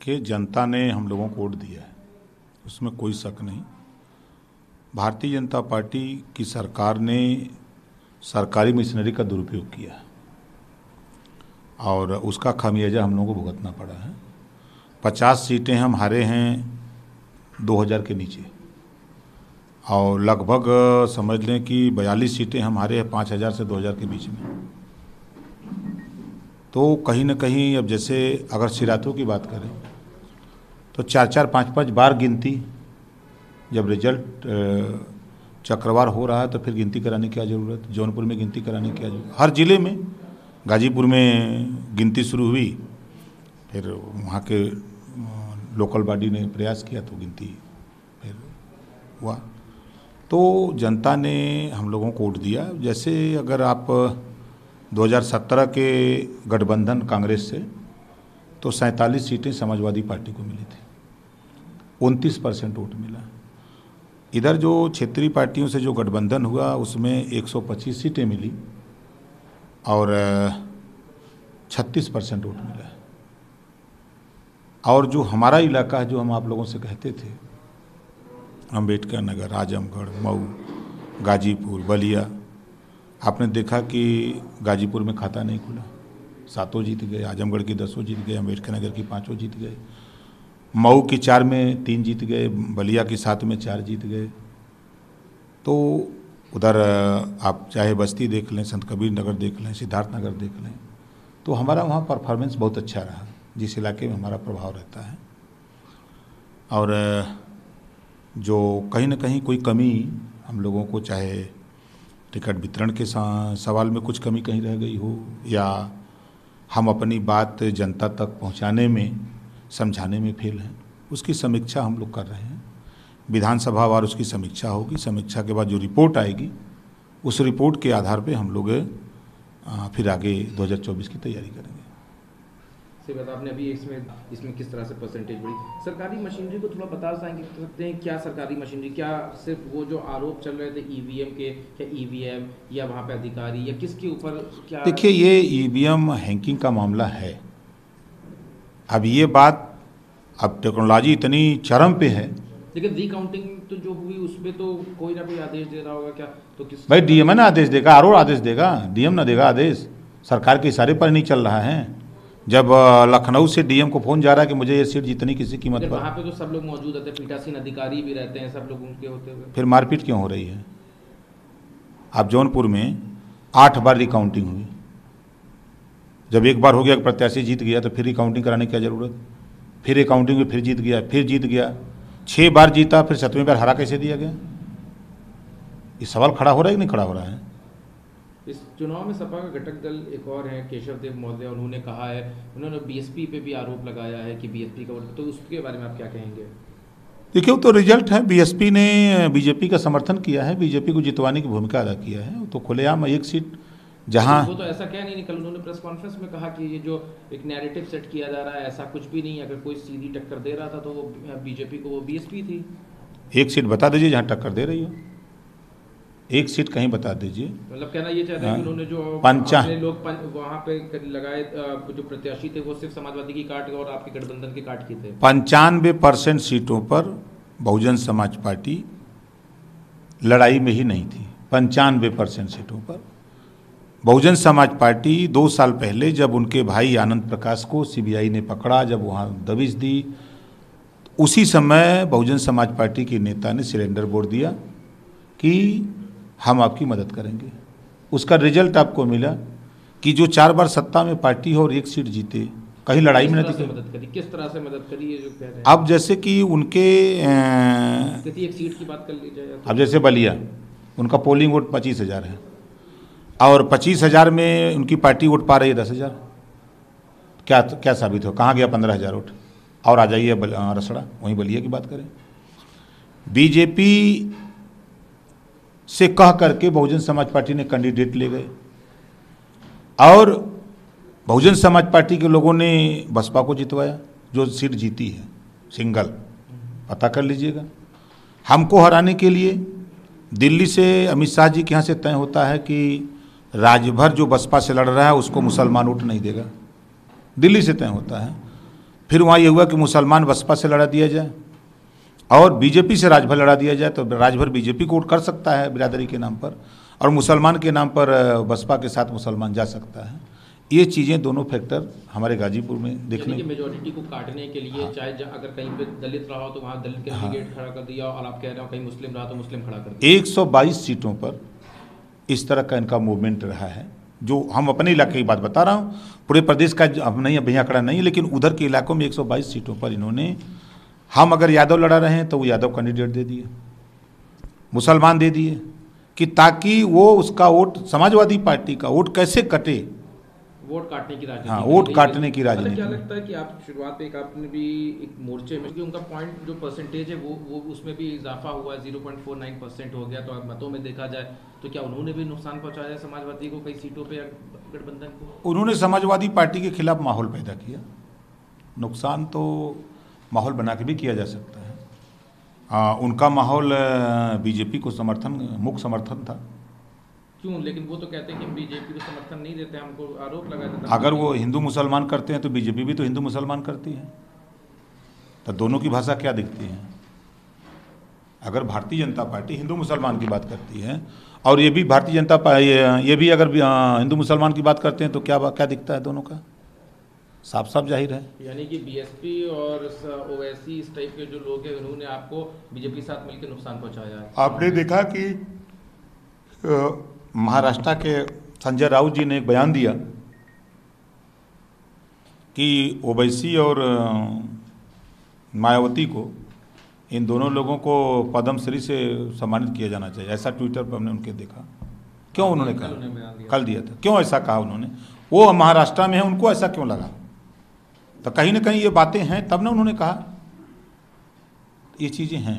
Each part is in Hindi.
देखिए, जनता ने हम लोगों को वोट दिया है, उसमें कोई शक नहीं। भारतीय जनता पार्टी की सरकार ने सरकारी मशीनरी का दुरुपयोग किया है और उसका खामियाजा हम लोगों को भुगतना पड़ा है। 50 सीटें हम हारे हैं 2000 के नीचे और लगभग समझ लें कि 42 सीटें हम हारे हैं 5000 से 2000 के बीच में। तो कहीं ना कहीं अब जैसे अगर सिरातों की बात करें तो 4-4, 5-5 बार गिनती, जब रिजल्ट चक्रवार हो रहा है तो फिर गिनती कराने की क्या ज़रूरत। जौनपुर में गिनती कराने की क्या ज़रूरत, हर ज़िले में। गाजीपुर में गिनती शुरू हुई, फिर वहाँ के लोकल बॉडी ने प्रयास किया तो गिनती फिर हुआ। तो जनता ने हम लोगों को वोट दिया। जैसे अगर आप 2017 के गठबंधन कांग्रेस से तो 47 सीटें समाजवादी पार्टी को मिली थी, 29% वोट मिला। इधर जो क्षेत्रीय पार्टियों से जो गठबंधन हुआ उसमें 125 सीटें मिली और 36% वोट मिला। और जो हमारा इलाका है, जो हम आप लोगों से कहते थे, अम्बेडकर नगर, आजमगढ़, मऊ, गाजीपुर, बलिया, आपने देखा कि गाजीपुर में खाता नहीं खुला, 7 जीत गए, आजमगढ़ की 10 जीत गए, अम्बेडकर नगर की 5 जीत गए, मऊ की 4 में 3 जीत गए, बलिया की 7 में 4 जीत गए। तो उधर आप चाहे बस्ती देख लें, संत कबीर नगर देख लें, सिद्धार्थ नगर देख लें, तो हमारा वहाँ परफॉर्मेंस बहुत अच्छा रहा, जिस इलाके में हमारा प्रभाव रहता है। और जो कहीं ना कहीं कोई कमी हम लोगों को, चाहे टिकट वितरण के सवाल में कुछ कमी कहीं रह गई हो या हम अपनी बात जनता तक पहुंचाने में, समझाने में फेल हैं, उसकी समीक्षा हम लोग कर रहे हैं। विधानसभा वार उसकी समीक्षा होगी, समीक्षा के बाद जो रिपोर्ट आएगी उस रिपोर्ट के आधार पे हम लोग फिर आगे 2024 की तैयारी करेंगे। सही बात, आपने अभी इसमें किस तरह से परसेंटेज बढ़ी। सरकारी मशीनरी को थोड़ा बता सकते हैं, क्या सरकारी मशीनरी, क्या सिर्फ वो जो आरोप चल रहे थे ईवीएम के, क्या ईवीएम या वहाँ पे अधिकारी या किसके ऊपर क्या? देखिए, ये ईवीएम हैकिंग का मामला है। अब ये बात, अब टेक्नोलॉजी इतनी चरम पे है, लेकिन रिकाउंटिंग तो जो हुई उसमें तो कोई ना कोई आदेश दे रहा होगा क्या? तो किस भाई डीएम ना आदेश देगा, आरोप आदेश देगा, डीएम ना देगा आदेश। सरकार के इशारे पर नहीं चल रहा है। जब लखनऊ से डीएम को फोन जा रहा है कि मुझे ये सीट जीतनी किसी कीमत पर, वहाँ पे तो सब लोग मौजूद रहते हैं, पीठासीन अधिकारी भी रहते हैं, सब लोग उनके होते हुए फिर मारपीट क्यों हो रही है? अब जौनपुर में 8 बार रिकाउंटिंग हुई। जब एक बार हो गया प्रत्याशी जीत गया तो फिर रिकाउंटिंग कराने की क्या जरूरत? फिर रिकाउंटिंग में फिर जीत गया, फिर जीत गया, 6 बार जीता, फिर 7वें बार हरा कैसे दिया गया? ये सवाल खड़ा हो रहा है कि नहीं खड़ा हो रहा है? इस चुनाव में सपा का घटक दल एक और है, केशव देव मौर्य, उन्होंने कहा है, उन्होंने बीएसपी पे भी आरोप लगाया है कि बीएसपी का वोट, तो उसके बारे में आप क्या कहेंगे? देखिए, वो तो रिजल्ट है, बीएसपी ने बीजेपी का समर्थन किया है, बीजेपी को जितवाने की भूमिका अदा किया है। तो खुलेआम एक सीट जहां, वो तो ऐसा क्या नहीं निकल, उन्होंने प्रेस कॉन्फ्रेंस में कहा कि ये जो एक नैरेटिव सेट किया जा रहा है, ऐसा कुछ भी नहीं। अगर कोई सीधी टक्कर दे रहा था तो वो बीजेपी को, वो बीएसपी थी। एक सीट बता दीजिए जहां टक्कर दे रही हो, एक सीट कहीं बता दीजिए। मतलब कहना ये चाहते हैं कि उन्होंने जो लोग वहाँ पे लगाए जो प्रत्याशी थे वो सिर्फ समाजवादी की काट और आपके गठबंधन की काट की थे। 95% सीटों पर बहुजन समाज पार्टी लड़ाई में ही नहीं थी। 95% सीटों पर बहुजन समाज पार्टी 2 साल पहले जब उनके भाई आनंद प्रकाश को सीबीआई ने पकड़ा, जब वहाँ दबिश दी, उसी समय बहुजन समाज पार्टी के नेता ने सिलेंडर बोर्ड दिया कि हम आपकी मदद करेंगे। उसका रिजल्ट आपको मिला कि जो 4 बार सत्ता में पार्टी हो और 1 सीट जीते, कहीं लड़ाई में नहीं दिखे। किस तरह से मदद करी ये जो कह रहे हैं? अब जैसे कि उनके एक सीट की बात कर ली जाए, अब जैसे बलिया, उनका पोलिंग वोट 25,000 है और 25,000 में उनकी पार्टी वोट पा रही है 10,000। क्या साबित हो? कहाँ गया 15,000 वोट? और आ जाइए रसड़ा, वहीं बलिया की बात करें। बीजेपी से कह करके बहुजन समाज पार्टी ने कैंडिडेट ले गए और बहुजन समाज पार्टी के लोगों ने बसपा को जितवाया, जो सीट जीती है सिंगल, पता कर लीजिएगा। हमको हराने के लिए दिल्ली से अमित शाह जी के यहाँ से तय होता है कि राज्य भर जो बसपा से लड़ रहा है उसको मुसलमान वोट नहीं देगा, दिल्ली से तय होता है। फिर वहाँ ये हुआ कि मुसलमान बसपा से लड़ा दिया जाए और बीजेपी से राजभर लड़ा दिया जाए, तो राजभर बीजेपी को वोट कर सकता है बिरादरी के नाम पर, और मुसलमान के नाम पर बसपा के साथ मुसलमान जा सकता है। ये चीज़ें दोनों फैक्टर हमारे गाजीपुर में देखने, मेजोरिटी को काटने के लिए चाहे अगर कहीं पे दलित रहा हो तो वहाँ दलित कैंडिडेट खड़ा कर दिया, और आप कह रहे हो कहीं मुस्लिम रहा तो मुस्लिम खड़ा कर दिया। 122 सीटों पर इस तरह का इनका मूवमेंट रहा है। जो हम अपने इलाके की बात बता रहा हूँ, पूरे प्रदेश का हम नहीं, अब यहाँ खड़ा नहीं, लेकिन उधर के इलाकों में 122 सीटों पर इन्होंने, हम अगर यादव लड़ा रहे हैं तो वो यादव कैंडिडेट दे दिए, मुसलमान दे दिए, कि ताकि वो उसका वोट, समाजवादी पार्टी का वोट कैसे कटे, वोट काटने की राजनीति। हाँ, वोट काटने की राजनीति। क्या लगता है कि आप शुरुआत में आपने भी एक मोर्चे में, उनका पॉइंट जो परसेंटेज है वो उसमें भी इजाफा हुआ है, 0.49% हो गया, तो अब मतों में देखा जाए तो क्या उन्होंने भी नुकसान पहुंचाया है समाजवादी को कई सीटों पे, गठबंधन को? उन्होंने समाजवादी पार्टी के खिलाफ माहौल पैदा किया। नुकसान तो माहौल बना के भी किया जा सकता है। उनका माहौल बीजेपी को मुख्य समर्थन था। क्यों? लेकिन वो तो कहते हैं कि बीजेपी को समर्थन नहीं देते, हमको आरोप लगा देता। अगर वो हिंदू मुसलमान करते हैं तो बीजेपी भी तो हिंदू मुसलमान करती है, तो दोनों की भाषा क्या दिखती है? अगर भारतीय जनता पार्टी हिंदू मुसलमान की बात करती है और ये भी भारतीय जनता पार्टी, ये भी अगर हिंदू मुसलमान की बात करते हैं, तो क्या दिखता है दोनों का? साफ साफ जाहिर है। यानी कि बीएसपी और ओवैसी इस टाइप के जो लोग हैं, उन्होंने आपको बीजेपी के साथ मिलकर नुकसान पहुंचाया है। आपने देखा कि महाराष्ट्र के संजय राउत जी ने एक बयान दिया कि ओवैसी और मायावती को, इन दोनों लोगों को पद्मश्री से सम्मानित किया जाना चाहिए, ऐसा ट्विटर पर हमने उनके देखा। क्यों उन्होंने कहा? कल दिया था। क्यों ऐसा कहा उन्होंने? वो महाराष्ट्र में है, उनको ऐसा क्यों लगा? तो कहीं ना कहीं ये बातें हैं, तब ना उन्होंने कहा। ये चीज़ें हैं।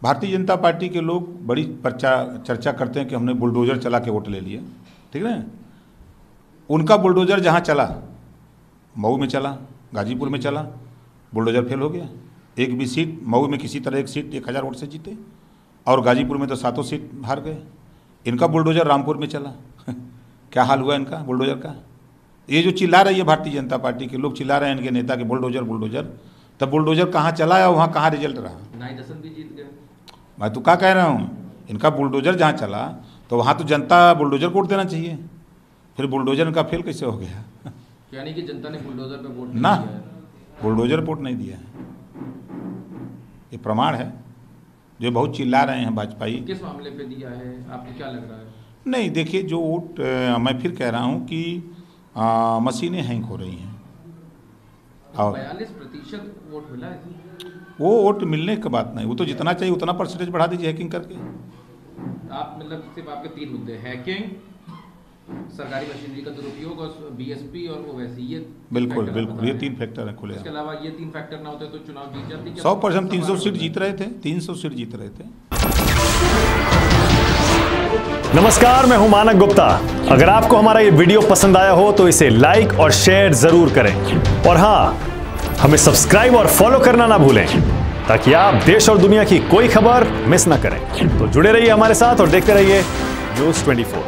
भारतीय जनता पार्टी के लोग बड़ी चर्चा करते हैं कि हमने बुलडोजर चला के वोट ले लिया, ठीक है। उनका बुलडोजर जहाँ चला, मऊ में चला, गाजीपुर में चला, बुलडोजर फेल हो गया। एक भी सीट, मऊ में किसी तरह एक सीट 1000 वोट से जीते, और गाजीपुर में तो 7 सीट हार गए। इनका बुलडोजर रामपुर में चला। क्या हाल हुआ इनका बुलडोजर का? ये जो चिल्ला रही है भारतीय जनता पार्टी के लोग, चिल्ला रहे हैं इनके नेता के बुलडोजर बुलडोजर, तब बुलडोजर कहाँ चला है, वहाँ कहाँ रिजल्ट रहा? नाई-दसन भी जीत गए। मैं तो क्या कह रहा हूँ, इनका बुलडोजर जहाँ चला तो वहाँ तो जनता बुलडोजर को वोट देना चाहिए, फिर बुलडोजर इनका फेल कैसे हो गया? यानी कि जनता ने बुलडोजर पे वोट ना, बुलडोजर वोट नहीं दिया है। ये प्रमाण है। जो बहुत चिल्ला रहे हैं भाजपाई, किस मामले पे दिया है, आपको क्या लग रहा है? नहीं, देखिए, जो वोट, मैं फिर कह रहा हूँ कि मशीनें हैंग हो रही हैं, और 42% वोट मिला है। वो वोट मिलने की बात नहीं, वो तो जितना चाहिए उतना परसेंटेज बढ़ा दीजिए हैकिंग करके। आप मतलब सिर्फ आपके 3 मुद्दे, हैकिंग, सरकारी मशीनरी का दुरुपयोग और बीएसपी और ओवैसी, ये बिल्कुल ये 3 फैक्टर हैं खुले। इसके अलावा ये 3 फैक्टर ना होते तो चुनाव जीत जाती। 100% 300 सीट जीत रहे थे, 300 सीट जीत रहे थे। नमस्कार, मैं हूं मानक गुप्ता। अगर आपको हमारा ये वीडियो पसंद आया हो तो इसे लाइक और शेयर जरूर करें, और हाँ, हमें सब्सक्राइब और फॉलो करना ना भूलें, ताकि आप देश और दुनिया की कोई खबर मिस ना करें। तो जुड़े रहिए हमारे साथ और देखते रहिए न्यूज़ 24।